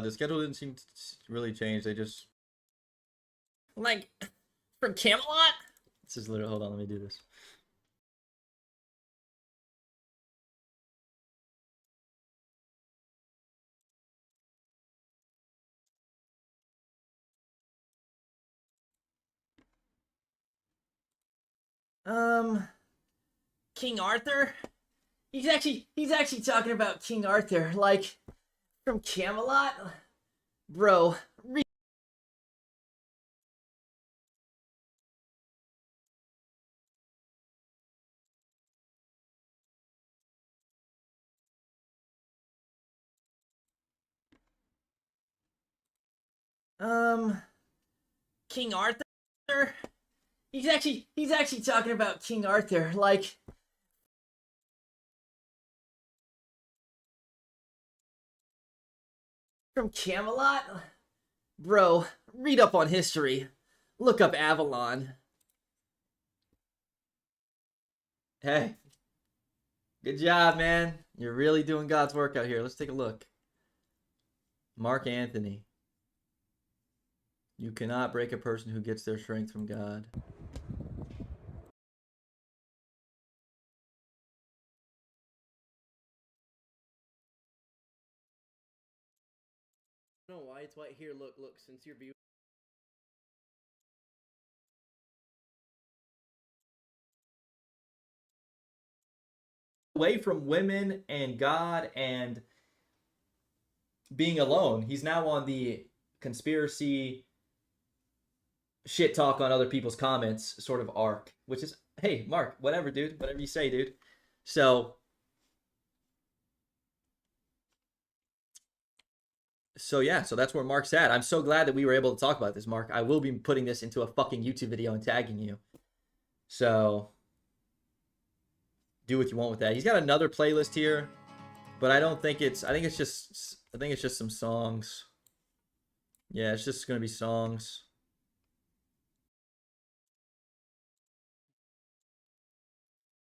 The schedule didn't seem to really change. They just Like, from Camelot? this is literally. Hold on, let me do this. Um, King Arthur? He's actually talking about King Arthur, like, from Camelot? Bro, um, King Arthur? He's actually talking about King Arthur, like, from Camelot? Bro, read up on history. Look up Avalon. Hey, good job, man. You're really doing God's work out here. Let's take a look. Mark Anthony. You cannot break a person who gets their strength from God. I don't know why it's white here. Look, since your view. Away from women and God and being alone. He's now on the conspiracy shit talk on other people's comments sort of arc, which is, hey, Mark, whatever, dude. Whatever you say, dude. So yeah, so that's where Mark's at. I'm so glad that we were able to talk about this, Mark. I will be putting this into a fucking YouTube video and tagging you. So do what you want with that. He's got another playlist here, but I don't think it's I think it's just some songs. Yeah, it's just gonna be songs.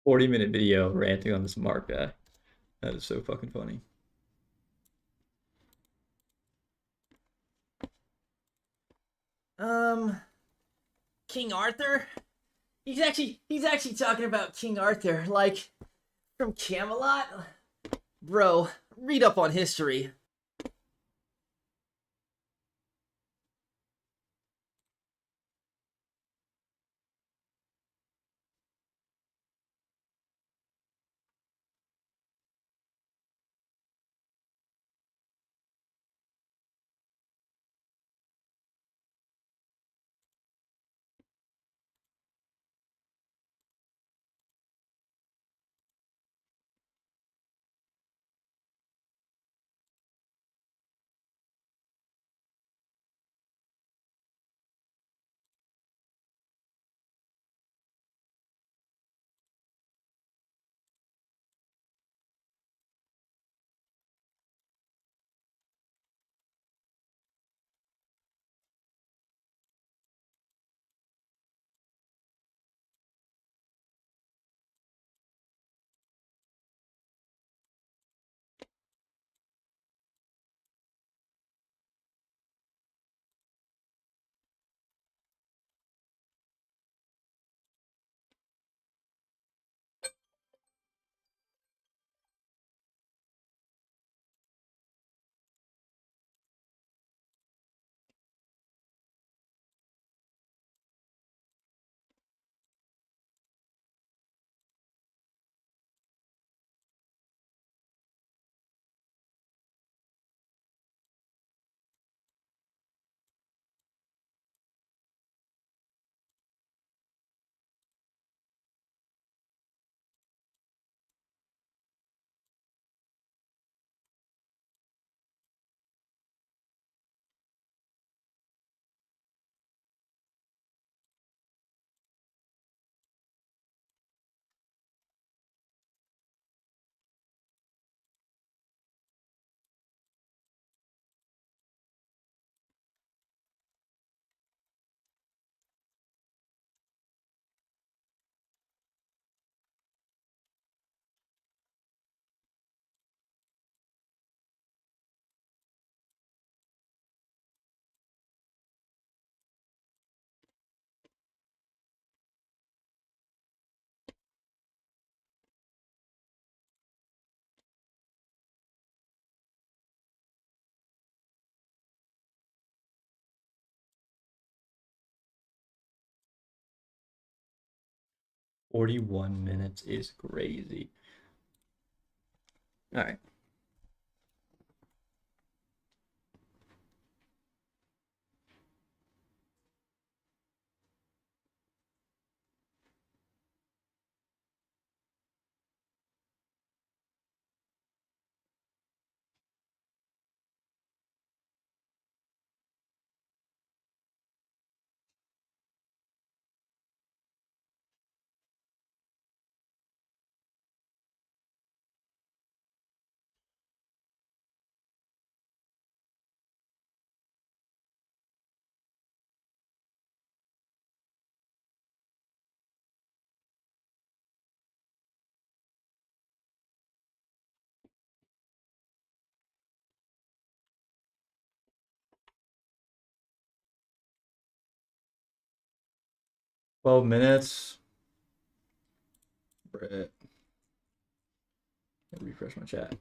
40-minute video ranting on this Mark guy. That is so fucking funny. King Arthur? He's actually talking about King Arthur, like, from Camelot? Bro, read up on history. 41 minutes is crazy. All right. Twelve minutes. Brett. Refresh my chat.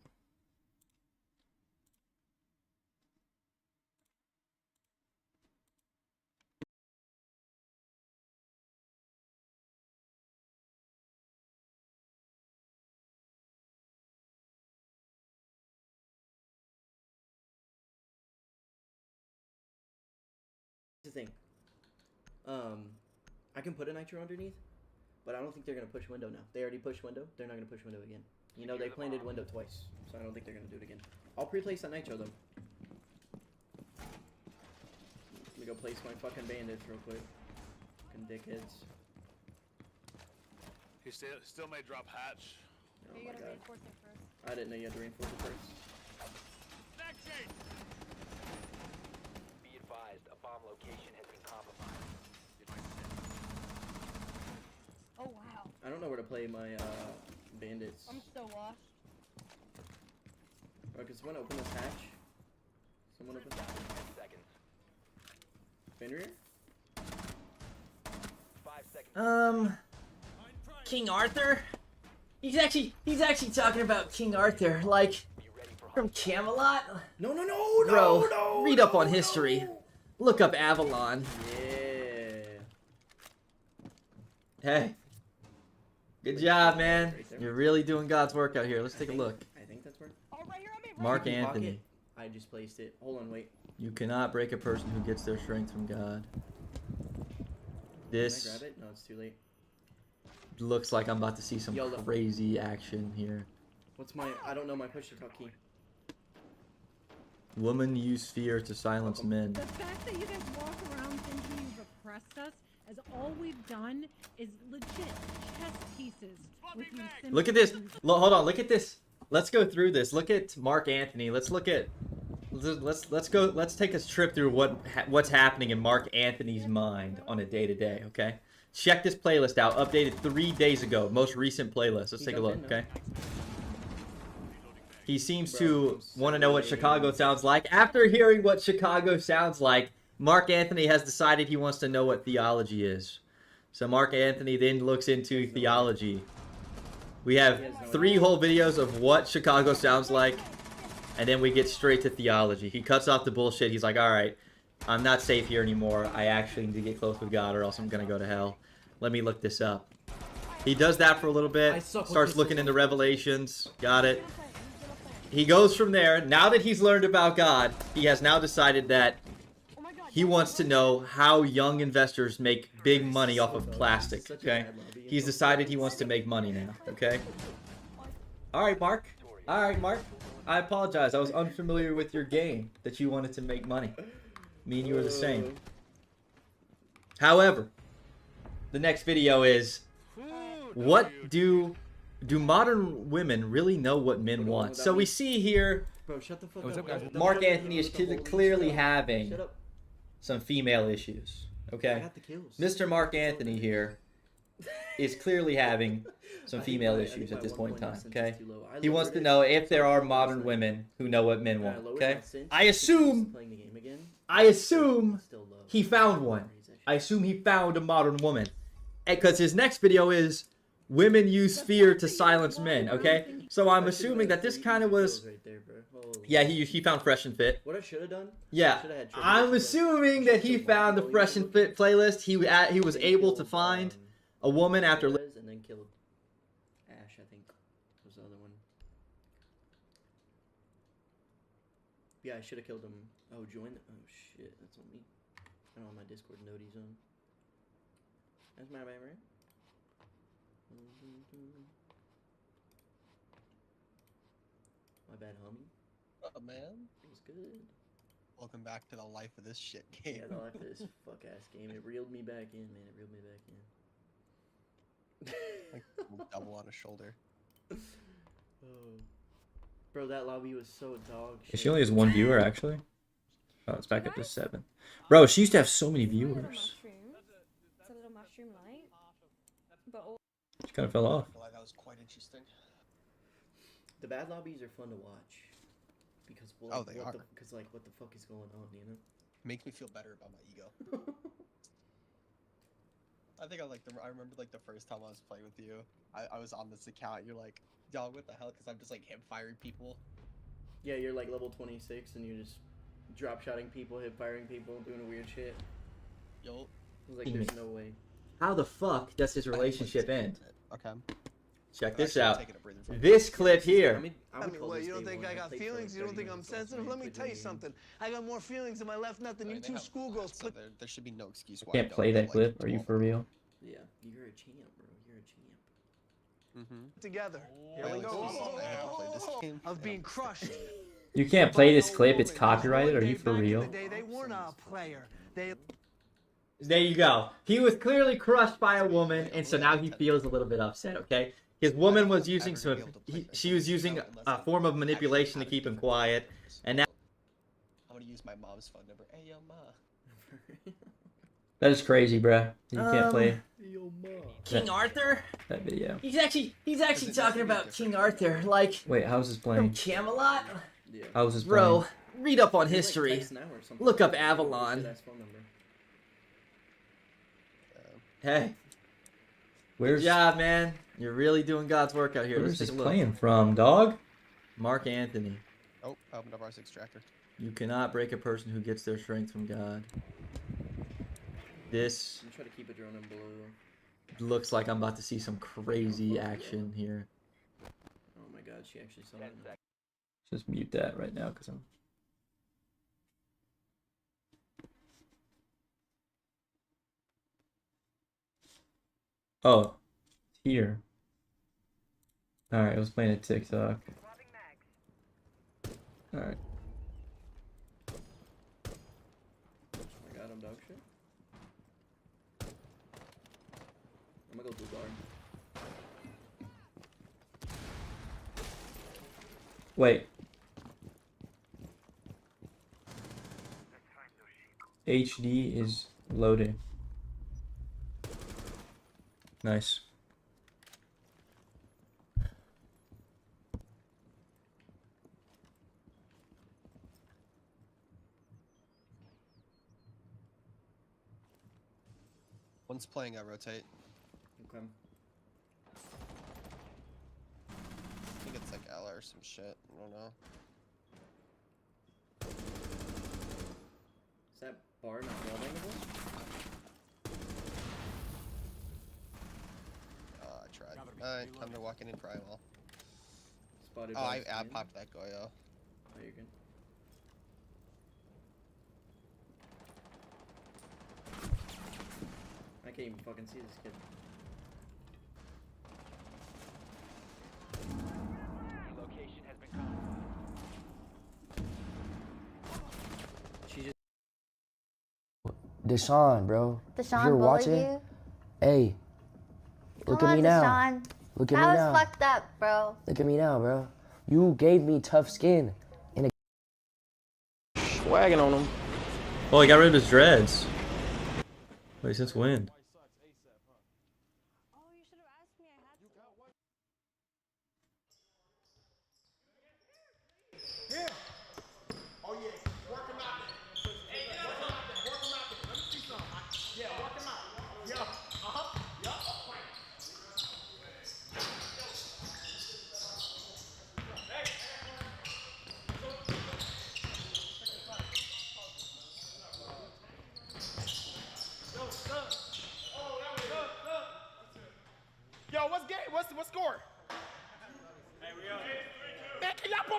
The thing. I can put a nitro underneath, but I don't think they're gonna push window now. They already pushed window. They're not gonna push window again. You know, they planted window twice, so I don't think they're gonna do it again. I'll pre-place that nitro though. Let me go place my fucking bandits real quick. Fucking dickheads. He still may drop hatch. Oh You my gotta god. reinforce it first. I didn't know you had to reinforce it first. Be advised, a bomb location has been compromised. Oh wow. I don't know where to play my bandits. I'm so lost. Oh, can someone open this hatch? Someone open Down to 10 seconds. Fenrir? 5 seconds. King Arthur? He's actually talking about King Arthur, like Be ready for from Camelot. No, no, no, Bro, no, read up on history. Look up Avalon. Yeah. Hey. Good job, man. You're really doing God's work out here. Let's take a look. I think that's where. Oh, right here on me. Right Mark here. Anthony. I just placed it. Hold on, wait. You cannot break a person who gets their strength from God. Can I This grab it? No, it's too late. looks like I'm about to see some YOLO. crazy action here. What's my? I don't know my push to talk key. Woman use fear to silence men. The fact that you guys walk around thinking you've oppressed us, as all we've done is legit chess pieces with you. Look at this. Hold on. Look at this. Let's go through this. Look at Mark Anthony. Let's look at. Let's go. Let's take a trip through what's happening in Mark Anthony's mind on a day to day. Okay. Check this playlist out. Updated 3 days ago. Most recent playlist. Let's take a look. Okay. He seems to want to know what Chicago sounds like. After hearing what Chicago sounds like, Mark Anthony has decided he wants to know what theology is. So Mark Anthony then looks into theology. We have 3 whole videos of what Chicago sounds like, and then we get straight to theology. He cuts off the bullshit. He's like, all right, I'm not safe here anymore. I actually need to get close with God or else I'm going to go to hell. Let me look this up. He does that for a little bit, starts looking into Revelations. Got it. He goes from there. Now that he's learned about God, he has now decided that he wants to know how young investors make big money off of plastic, okay? He's decided he wants to make money now, okay? All right, Mark. All right, Mark. I apologize. I was unfamiliar with your game that you wanted to make money. Me and you are the same. However, the next video is, what do modern women really know what men want? So we see here, Bro, shut the fuck What's up. up, guys? Mark Anthony is clearly having Shut up. some female issues, I okay? got the kills. Mr. Mark Anthony here is clearly having some I think female my- I issues think at my this point in 1.9 time, cent okay? is too low. I He wants lowered to it know to if there are 12%. modern women who know what men I want, lowered okay? my cents I because he's assume playing the game again. I assume Still low. he found one. I assume he found a modern woman. Because his next video is women use fear to silence men, okay? So I'm assuming that this kind of was, Right there, bro. Holy yeah, he found Fresh and Fit. What I should have done? Yeah, Should've had I'm Triple H, assuming that he found the Fresh and Fit playlist. He was able to find a woman after and then and killed Ash, I think, was the other one. Yeah, I should have killed him. Oh, join the... Oh, shit. That's on me. I don't have my Discord noties on. That's my bad, right? My bad, homie. Oh, man. It was good. Welcome back to the life of this shit game. Yeah, the life of this fuck-ass game. It reeled me back in, man. It reeled me back in. Like double on a shoulder. Oh. Bro, that lobby was so dog shit. She only has one viewer, actually. Oh, it's back up to 7. Bro, she used to have so many viewers. It's a little mushroom light. But all She kind of fell off. I feel like that was quite interesting. The bad lobbies are fun to watch. Because, well, Oh, they are. Because, like, what the fuck is going on, you know? Makes me feel better about my ego. I think I remember like the first time I was playing with you. I was on this account. You're like, dog, what the hell? Because I'm just like hip firing people. Yeah, you're like level 26 and you're just drop shotting people, hip firing people, doing weird shit. Yo. I was like, there's no way. How the fuck does his relationship end? Okay. Check this Actually, I'm out. taking a breather from This clip here. I mean, what, you don't think I got feelings? You don't think I'm sensitive? Let me tell you something. I got more feelings in my left nut than you two schoolgirls so put. there should be no excuse why. Can't I don't play that like clip. Are you 12. for real? Yeah, you're a champ, bro. You're a champ. Mm-hmm. Together. Here we go. Of being crushed. You can't play this clip. It's copyrighted. Are you for real? They weren't a player. There you go. He was clearly crushed by a woman, and so now he feels a little bit upset, okay? His woman was using she was using a form of manipulation to keep him quiet, and now... I'm gonna use my mom's phone number. Hey, yo, ma. That is crazy, bruh. You can't play King Arthur? that video. He's actually talking about King Arthur, like Wait, how's this from playing? Camelot. Yeah. How's this Bro, playing? read up on Can you, like, history. text now or something? Look up Avalon. Shit-ass phone number. Hey, Where's good job, man. You're really doing God's work out here. where's Let's this take a look. playing from, dog? Mark Anthony. Oh, I opened up our extractor. You cannot break a person who gets their strength from God. This I'm trying to keep a drone in blue. looks like I'm about to see some crazy action here. Oh my god, she actually saw 10 it. seconds. Just mute that right now, because I'm... Oh, here. Alright, I was playing a TikTok. Alright. I got him, dog shit. I'm gonna go blue guard. Wait. HD is loading. Nice. One's playing, I rotate. Okay. I think it's like Ella or some shit. I don't know. Is that bar not wall-bangable? I tried. Alright, time to walk in and cry well. Spotted Oh, by I Stan? popped that Goyo. Oh, you're good. I can't even fucking see this kid. The location has been compromised. She just Deshaun, bro. Deshaun If you're bullied watching, you? hey, look Come at on, me now. Deshaun. Look at That me was now. fucked up, bro. Look at me now, bro. You gave me tough skin and a swagging on him. Oh, he got rid of his dreads. Wait, since when? Oh, you should have asked me. I had to.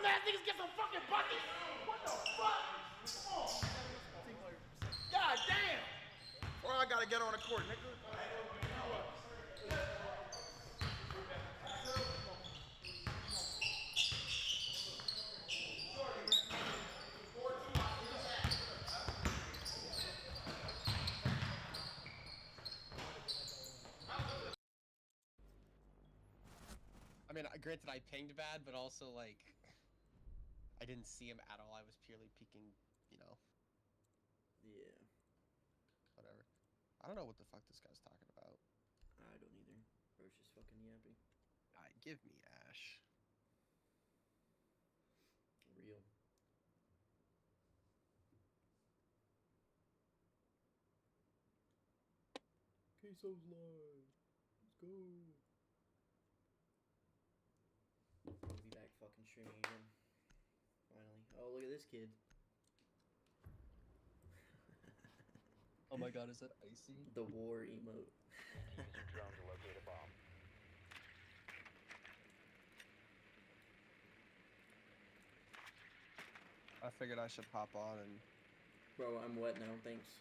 ass niggas get some fucking buckets? What the fuck? Come on. God damn. Or I gotta get on the court, nigga. I mean, granted, I pinged bad, but also, like, I didn't see him at all. I was purely peeking, you know, Yeah, whatever. I don't know what the fuck this guy's talking about. I don't either. Bro's just fucking yappy. Give me Ash. Real. Queso's live. Let's go. I'll be back fucking streaming again. Finally. Oh, look at this kid. Oh my god, is that icy? The war emote. Use your drone to locate a bomb. I figured I should pop on and Bro, I'm wet now, thanks.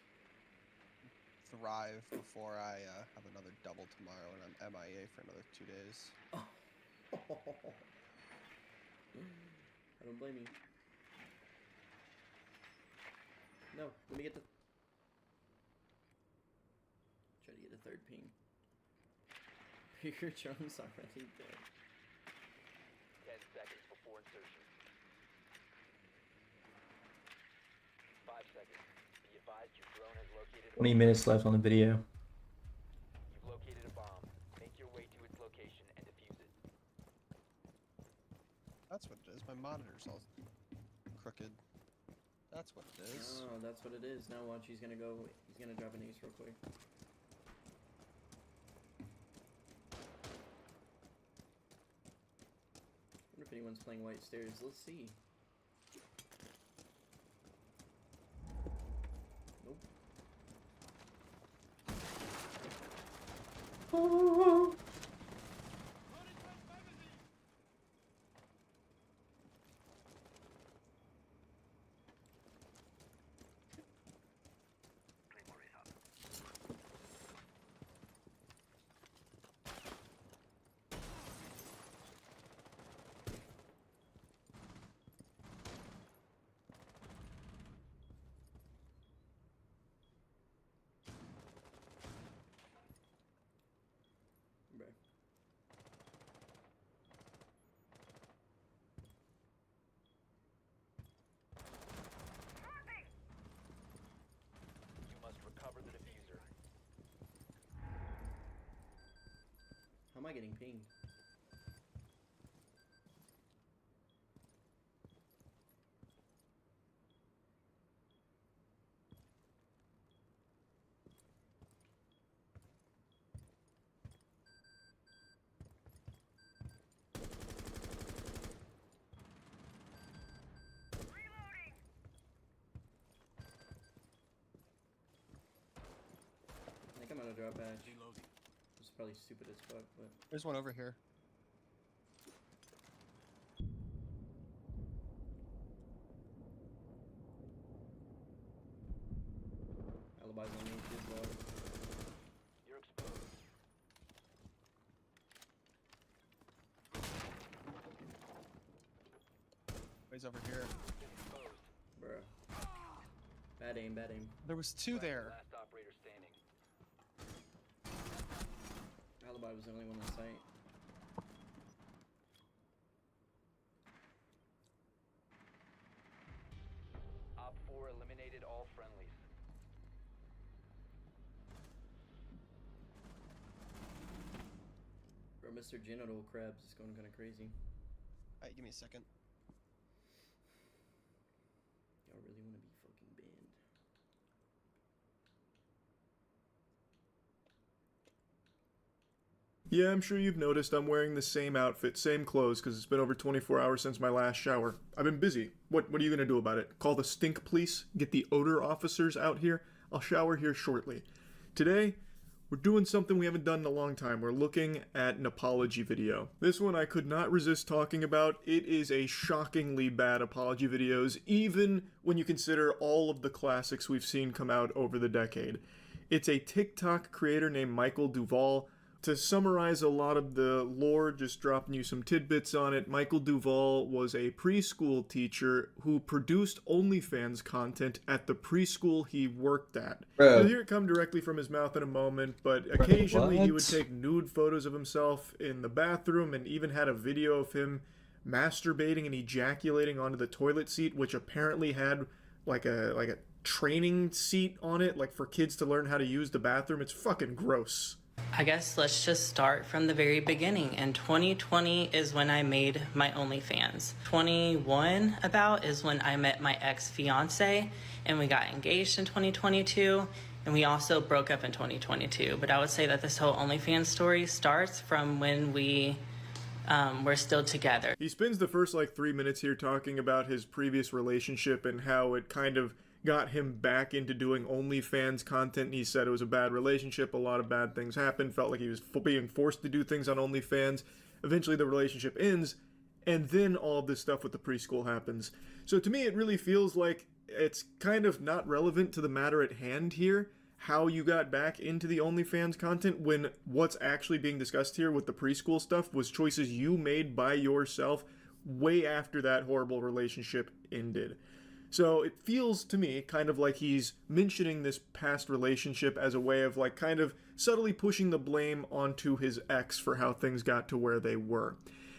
thrive before I have another double tomorrow and I'm MIA for another 2 days. I don't blame you. No, let me get the... Try to get a third ping. Your drone's already dead. 10 seconds before insertion. 5 seconds. Be advised your drone has located 20 minutes left on the video. You've located a bomb. Make your way to its location and defuse it. That's what it is. My monitor's all crooked. That's what it is. Oh, that's what it is. Now watch, he's gonna drop an ace real quick. I wonder if anyone's playing White Stairs. Let's see. Nope. Oh. Bruh. You must recover the diffuser. How am I getting pinged? I think I'm gonna drop Ash. It's probably stupid as fuck, but There's one over here. Alibi's on me as well. You're exposed. He's over here. Exposed. Bruh. Bad aim, bad aim. There was two there. Last operator standing. Alibi was the only one in sight. Op 4 eliminated all friendlies. Bro, Mr. Genital Krabs is going kind of crazy. Alright, give me a second. Y'all really want to be fucking banned. Yeah, I'm sure you've noticed I'm wearing the same outfit, same clothes, because it's been over 24 hours since my last shower. I've been busy. What are you going to do about it? Call the stink police? Get the odor officers out here? I'll shower here shortly. Today, we're doing something we haven't done in a long time. We're looking at an apology video. This one I could not resist talking about. It is a shockingly bad apology videos, even when you consider all of the classics we've seen come out over the decade. It's a TikTok creator named Michael Duvall. To summarize a lot of the lore, just dropping you some tidbits on it, Michael Duvall was a preschool teacher who produced OnlyFans content at the preschool he worked at. You'll hear it come directly from his mouth in a moment, but occasionally he would take nude photos of himself in the bathroom and even had a video of him masturbating and ejaculating onto the toilet seat, which apparently had like a training seat on it, like for kids to learn how to use the bathroom. It's fucking gross. I guess let's just start from the very beginning. In 2020 is when I made my OnlyFans. 21 about is when I met my ex-fiance, and we got engaged in 2022, and we also broke up in 2022. But I would say that this whole OnlyFans story starts from when we were still together. He spends the first like 3 minutes here talking about his previous relationship and how it kind of got him back into doing OnlyFans content. He said it was a bad relationship, a lot of bad things happened, felt like he was being forced to do things on OnlyFans. Eventually the relationship ends, and then all of this stuff with the preschool happens. So to me, it really feels like it's kind of not relevant to the matter at hand here, how you got back into the OnlyFans content, when what's actually being discussed here with the preschool stuff was choices you made by yourself way after that horrible relationship ended. So it feels to me kind of like he's mentioning this past relationship as a way of like kind of subtly pushing the blame onto his ex for how things got to where they were.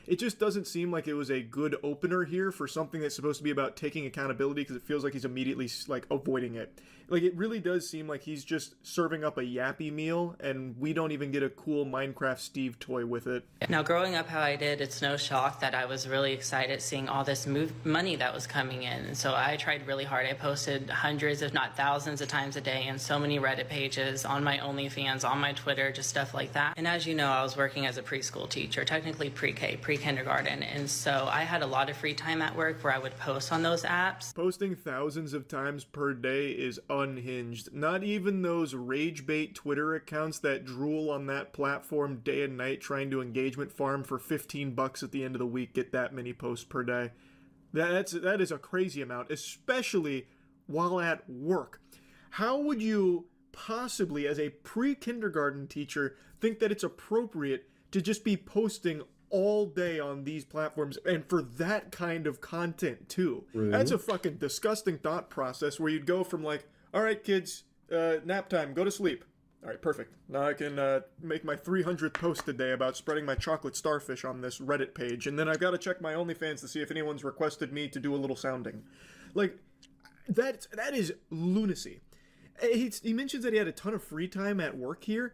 It just doesn't seem like it was a good opener here for something that's supposed to be about taking accountability, because it feels like he's immediately like avoiding it. Like it really does seem like he's just serving up a yappy meal, and we don't even get a cool Minecraft Steve toy with it. Now, growing up how I did, it's no shock that I was really excited seeing all this money that was coming in. And so I tried really hard. I posted hundreds, if not thousands of times a day in so many Reddit pages, on my OnlyFans, on my Twitter, just stuff like that. And as you know, I was working as a preschool teacher, technically pre-K, pre-kindergarten. And so I had a lot of free time at work where I would post on those apps. Posting thousands of times per day is unhinged. Not even those rage bait Twitter accounts that drool on that platform day and night trying to engagement farm for $15 at the end of the week get that many posts per day. That is a crazy amount, especially while at work. How would you possibly, as a pre-kindergarten teacher, think that it's appropriate to just be posting all day on these platforms, and for that kind of content too? Rude. That's a fucking disgusting thought process where you'd go from like, all right kids, nap time, go to sleep. All right, perfect. Now I can make my 300th post a day about spreading my chocolate starfish on this Reddit page, and then I've got to check my OnlyFans to see if anyone's requested me to do a little sounding. Like, that is lunacy. He mentions that he had a ton of free time at work here.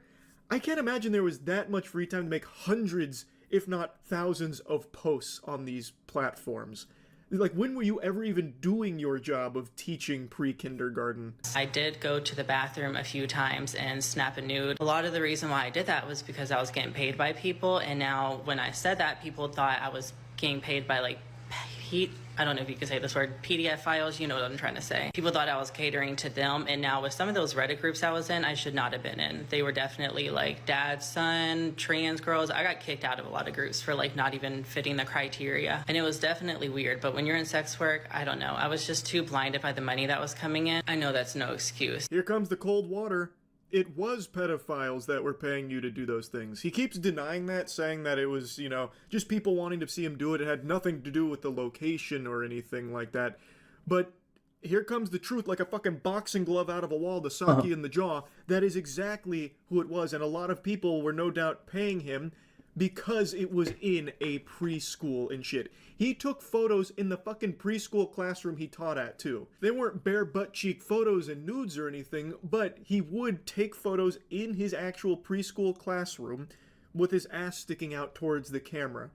I can't imagine there was that much free time to make hundreds, if not thousands, of posts on these platforms. Like, when were you ever even doing your job of teaching pre-kindergarten? I did go to the bathroom a few times and snap a nude. A lot of the reason why I did that was because I was getting paid by people, and now when I said that, people thought I was getting paid by like I don't know if you can say this word, PDF files, you know what I'm trying to say. People thought I was catering to them, and now with some of those Reddit groups I was in, I should not have been in. They were definitely like dad, son, trans girls. I got kicked out of a lot of groups for like not even fitting the criteria, and it was definitely weird. But when you're in sex work, I don't know. I was just too blinded by the money that was coming in. I know that's no excuse. Here comes the cold water. It was pedophiles that were paying you to do those things. He keeps denying that, saying that it was, you know, just people wanting to see him do it. It had nothing to do with the location or anything like that. But here comes the truth, like a fucking boxing glove out of a wall, the sock you in the jaw. That is exactly who it was, and a lot of people were no doubt paying him because it was in a preschool and shit. He took photos in the fucking preschool classroom he taught at, too. They weren't bare butt cheek photos and nudes or anything, but he would take photos in his actual preschool classroom with his ass sticking out towards the camera.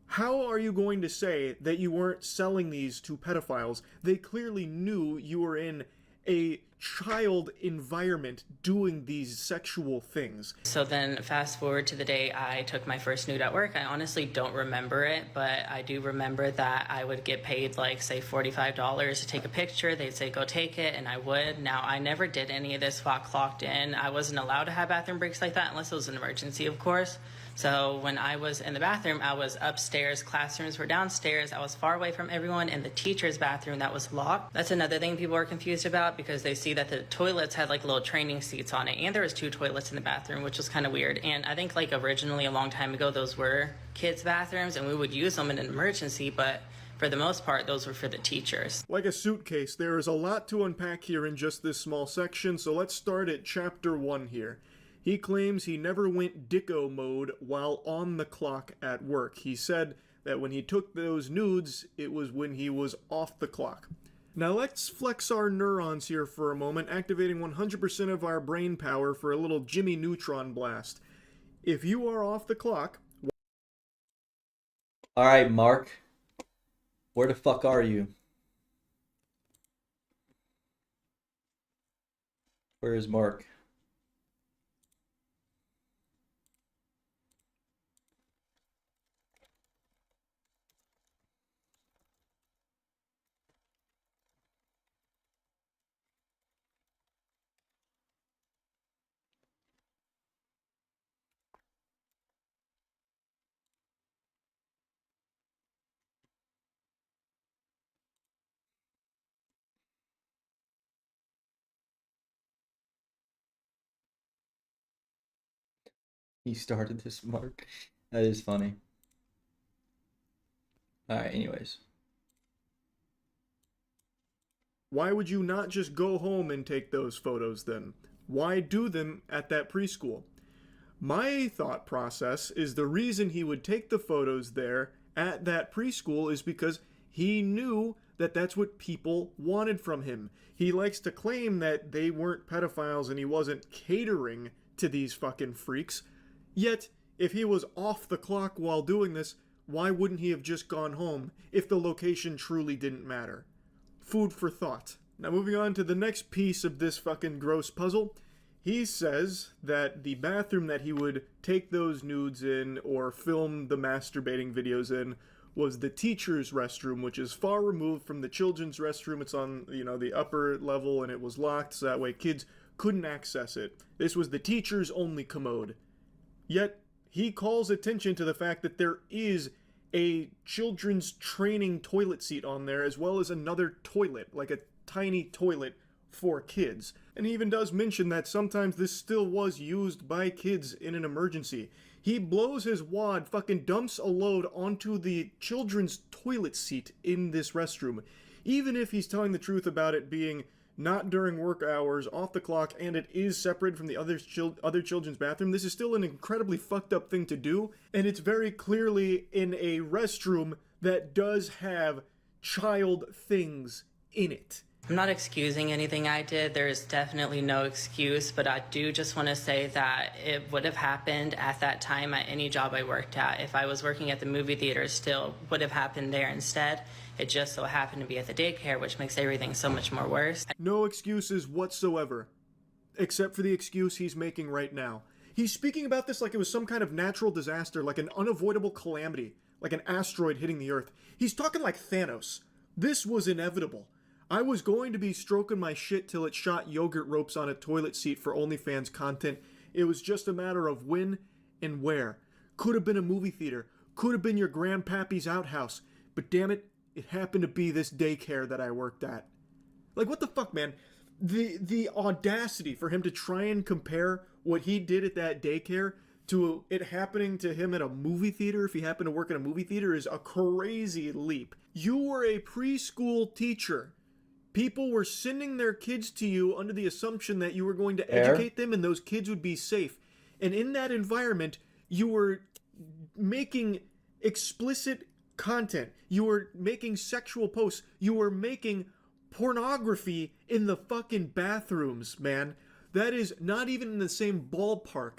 How are you going to say that you weren't selling these to pedophiles? They clearly knew you were in a child environment doing these sexual things. So then fast forward to the day I took my first nude at work. I honestly don't remember it, but I do remember that I would get paid like say $45 to take a picture. They'd say go take it, and I would. Now I never did any of this while clocked in. I wasn't allowed to have bathroom breaks like that unless it was an emergency, of course. So when I was in the bathroom, I was upstairs, classrooms were downstairs, I was far away from everyone, in the teacher's bathroom that was locked. That's another thing people are confused about, because they see that the toilets had like little training seats on it, and there was 2 toilets in the bathroom, which was kind of weird. And I think like originally a long time ago, those were kids' bathrooms and we would use them in an emergency, but for the most part, those were for the teachers. Like a suitcase, there is a lot to unpack here in just this small section, so let's start at chapter 1 here. He claims he never went dicko mode while on the clock at work. He said that when he took those nudes, it was when he was off the clock. Now let's flex our neurons here for a moment, activating 100% of our brain power for a little Jimmy Neutron blast. If you are off the clock... Alright, Mark. Where the fuck are you? Where is Mark? He started this, Mark. That is funny. Alright, anyways. Why would you not just go home and take those photos then? Why do them at that preschool? My thought process is the reason he would take the photos there at that preschool is because he knew that that's what people wanted from him. He likes to claim that they weren't pedophiles and he wasn't catering to these fucking freaks. Yet, if he was off the clock while doing this, why wouldn't he have just gone home if the location truly didn't matter? Food for thought. Now moving on to the next piece of this fucking gross puzzle. He says that the bathroom that he would take those nudes in or film the masturbating videos in was the teacher's restroom, which is far removed from the children's restroom. It's on, the upper level and it was locked, so that way kids couldn't access it. This was the teacher's only commode. Yet, he calls attention to the fact that there is a children's training toilet seat on there, as well as another toilet, like a tiny toilet for kids. And he even does mention that sometimes this still was used by kids in an emergency. He blows his wad, fucking dumps a load onto the children's toilet seat in this restroom. Even if he's telling the truth about it being not during work hours, off the clock, and it is separated from the other children's bathroom, this is still an incredibly fucked up thing to do, and it's very clearly in a restroom that does have child things in it. I'm not excusing anything I did. There's definitely no excuse, but I do just want to say that it would have happened at that time at any job I worked at. If I was working at the movie theater, still would have happened there instead. It just so happened to be at the daycare, which makes everything so much more worse. No excuses whatsoever, except for the excuse he's making right now. He's speaking about this like it was some kind of natural disaster, like an unavoidable calamity, like an asteroid hitting the Earth. He's talking like Thanos. This was inevitable. I was going to be stroking my shit till it shot yogurt ropes on a toilet seat for OnlyFans content. It was just a matter of when and where. Could have been a movie theater. Could have been your grandpappy's outhouse. But damn it, it happened to be this daycare that I worked at. Like, what the fuck, man? The audacity for him to try and compare what he did at that daycare to it happening to him at a movie theater, if he happened to work in a movie theater, is a crazy leap. You were a preschool teacher. People were sending their kids to you under the assumption that you were going to educate them and those kids would be safe. And in that environment, you were making explicit content. You were making sexual posts. You were making pornography in the fucking bathrooms, man. That is not even in the same ballpark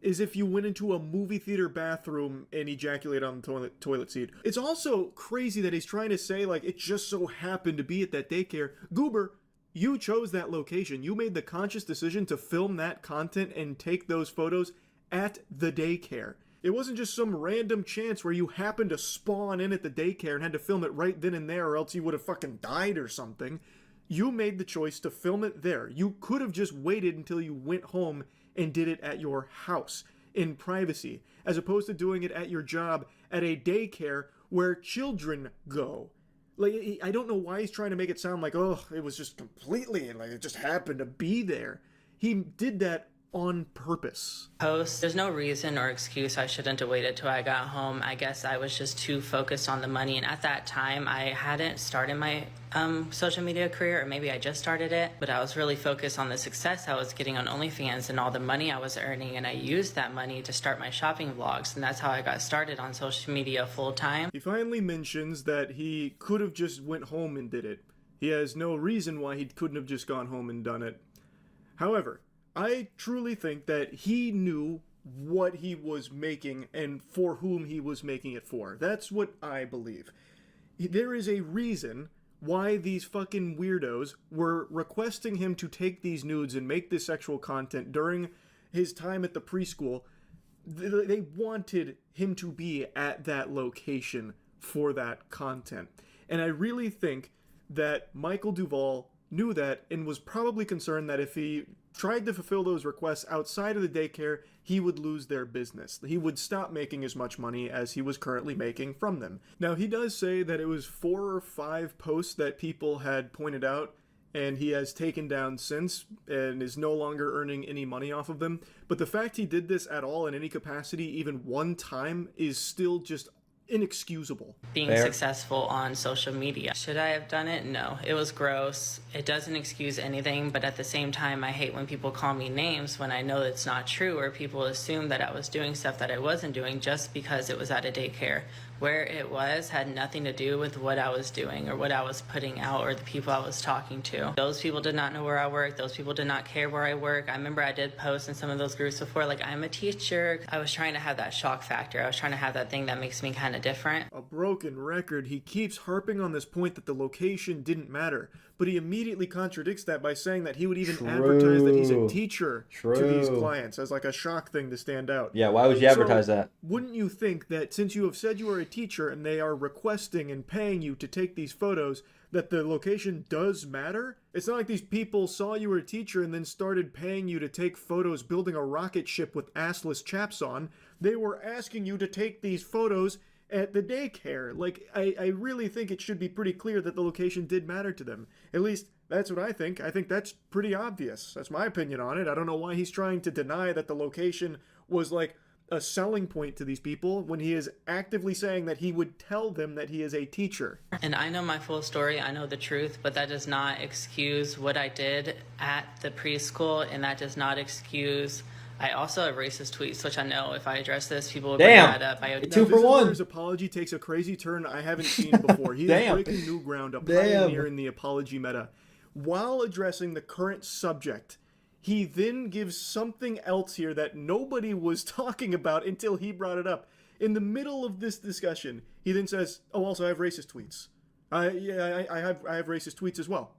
as if you went into a movie theater bathroom and ejaculated on the toilet seat. It's also crazy that he's trying to say, like, it just so happened to be at that daycare. Goober, You chose that location. You made the conscious decision to film that content and take those photos at the daycare. It wasn't just some random chance where you happened to spawn in at the daycare and had to film it right then and there, or else you would have fucking died or something. You made the choice to film it there. You could have just waited until you went home and did it at your house in privacy, as opposed to doing it at your job at a daycare where children go. Like, I don't know why he's trying to make it sound like, oh, it was just completely, like, it just happened to be there. He did that on purpose. There's no reason or excuse I shouldn't have waited till I got home. I guess I was just too focused on the money, and at that time I hadn't started my social media career, or maybe I just started it, but I was really focused on the success I was getting on OnlyFans and all the money I was earning, and I used that money to start my shopping vlogs, and that's how I got started on social media full time. He finally mentions that he could have just went home and did it. He has no reason why he couldn't have just gone home and done it. However, I truly think that he knew what he was making and for whom he was making it for. That's what I believe. There is a reason why these fucking weirdos were requesting him to take these nudes and make this sexual content during his time at the preschool. They wanted him to be at that location for that content. And I really think that Michael Duvall knew that and was probably concerned that if he tried to fulfill those requests outside of the daycare, he would lose their business. He would stop making as much money as he was currently making from them. Now, he does say that it was 4 or 5 posts that people had pointed out, and he has taken down since and is no longer earning any money off of them. But the fact he did this at all in any capacity, even one time, is still just inexcusable. Being successful on social media. Should I have done it? No. It was gross. It doesn't excuse anything, but at the same time, I hate when people call me names when I know it's not true, or people assume that I was doing stuff that I wasn't doing just because it was at a daycare. Where it was had nothing to do with what I was doing or what I was putting out or the people I was talking to. Those people did not know where I worked. Those people did not care where I work. I remember I did post in some of those groups before, like, I'm a teacher. I was trying to have that shock factor. I was trying to have that thing that makes me kind of different. A broken record. He keeps harping on this point that the location didn't matter, but he immediately contradicts that by saying that he would even advertise that he's a teacher to these clients as like a shock thing to stand out. Yeah, why would you advertise that? Wouldn't you think that since you have said you are a teacher and they are requesting and paying you to take these photos, that the location does matter? It's not like these people saw you were a teacher and then started paying you to take photos building a rocket ship with assless chaps on. They were asking you to take these photos at the daycare. Like, I really think it should be pretty clear that the location did matter to them. At least, that's what I think. I think that's pretty obvious. That's my opinion on it. I don't know why he's trying to deny that the location was, like, a selling point to these people when he is actively saying that he would tell them that he is a teacher. And I know my full story, I know the truth, but that does not excuse what I did at the preschool, and that does not excuse... I also have racist tweets, which I know if I address this, people will bring that up. Two for one. His apology takes a crazy turn I haven't seen before. He is breaking new ground, a pioneer in the apology meta. While addressing the current subject, he then gives something else here that nobody was talking about until he brought it up. In the middle of this discussion, he then says, oh, also I have racist tweets. I have racist tweets as well.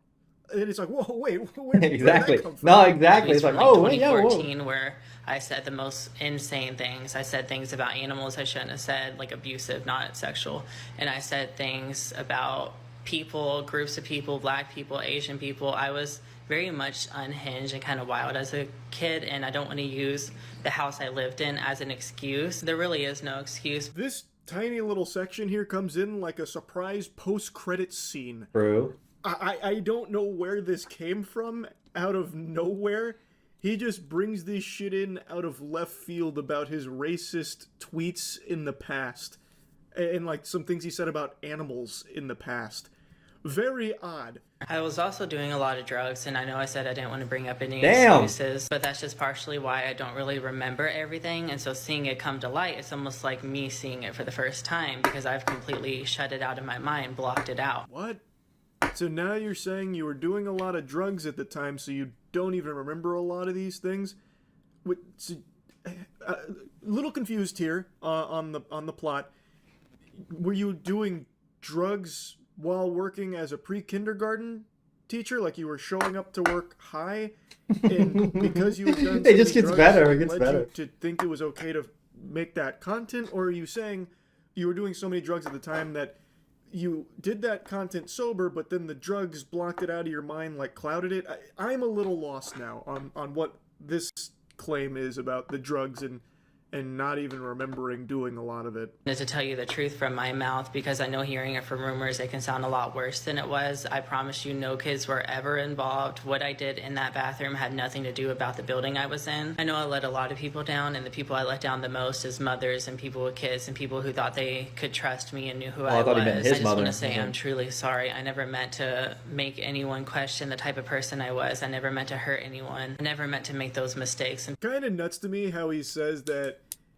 And it's like, whoa, wait, where exactly. did that come from? No, exactly. It's like, oh, 2014, yeah, where I said the most insane things. I said things about animals I shouldn't have said, like abusive, not sexual. And I said things about people, groups of people, black people, Asian people. I was very much unhinged and kind of wild as a kid, and I don't want to use the house I lived in as an excuse. There really is no excuse. This tiny little section here comes in like a surprise post-credits scene. True. I don't know where this came from, out of nowhere. He just brings this shit in out of left field about his racist tweets in the past. And like some things he said about animals in the past. Very odd. I was also doing a lot of drugs, and I know I said I didn't want to bring up any excuses, but that's just partially why I don't really remember everything, and so seeing it come to light, it's almost like me seeing it for the first time, because I've completely shut it out of my mind, blocked it out. What? So now you're saying you were doing a lot of drugs at the time, so you don't even remember a lot of these things? A little confused here on the plot. Were you doing drugs while working as a pre-kindergarten teacher, like you were showing up to work high, and because you had done It just gets better. It gets led better. you to think it was okay to make that content, or are you saying you were doing so many drugs at the time that you did that content sober, but then the drugs blocked it out of your mind, like clouded it? I'm a little lost now on what this claim is about the drugs and not even remembering doing a lot of it. To tell you the truth from my mouth, because I know hearing it from rumors, it can sound a lot worse than it was. I promise you no kids were ever involved. What I did in that bathroom had nothing to do about the building I was in. I know I let a lot of people down, and the people I let down the most is mothers and people with kids and people who thought they could trust me and knew who I thought was. he meant I his just mother. want to say I'm truly sorry. I never meant to make anyone question the type of person I was. I never meant to hurt anyone. I never meant to make those mistakes. Kind of nuts to me how he says that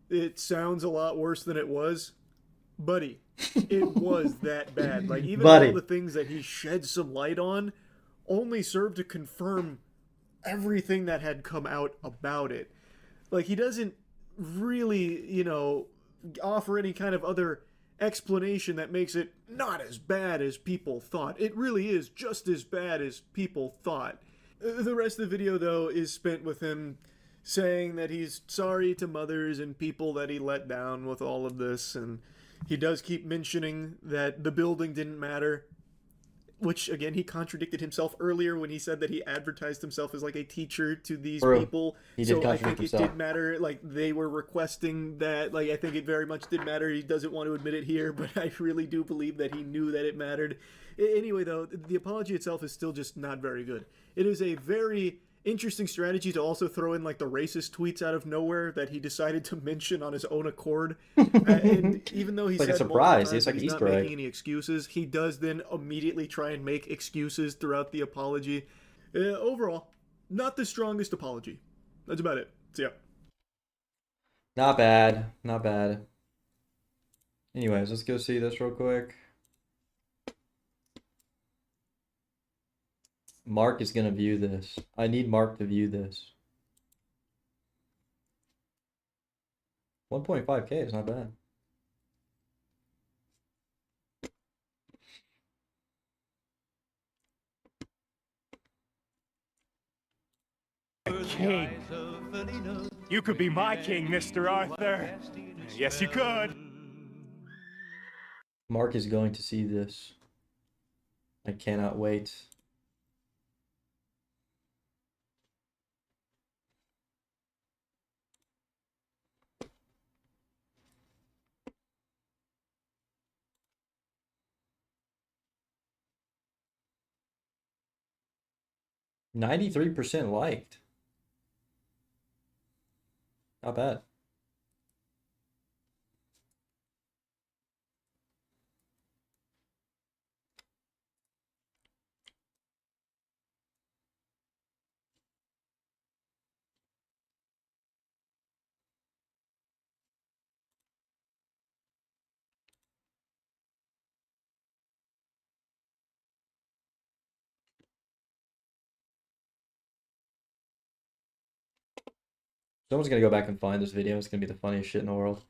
it sounds a lot worse than it was. Buddy, it was that bad. Like, even Buddy. all the things that he shed some light on only served to confirm everything that had come out about it. Like, he doesn't really, you know, offer any kind of other explanation that makes it not as bad as people thought. It really is just as bad as people thought. The rest of the video, though, is spent with him saying that he's sorry to mothers and people that he let down with all of this, and he does keep mentioning that the building didn't matter, which, again, he contradicted himself earlier when he said that he advertised himself as, like, a teacher to these people. He did so I contradict think himself. it did matter. Like, they were requesting that. Like, I think it very much did matter. He doesn't want to admit it here, but I really do believe that he knew that it mattered. Anyway, though, the apology itself is still just not very good. It is a very interesting strategy to also throw in, like, the racist tweets out of nowhere that he decided to mention on his own accord. And even though he It's like a said surprise. multiple It's times like that an he's Easter not egg. making any excuses, he does then immediately try and make excuses throughout the apology. Overall, not the strongest apology. That's about it. So yeah. Not bad. Not bad. Anyways, let's go see this real quick. Mark is going to view this. I need Mark to view this. 1.5K is not bad. King. You could be my king, Mr. Arthur. Yes, you could. Mark is going to see this. I cannot wait. %93 liked. Not bad. Someone's gonna go back and find this video. It's gonna be the funniest shit in the world.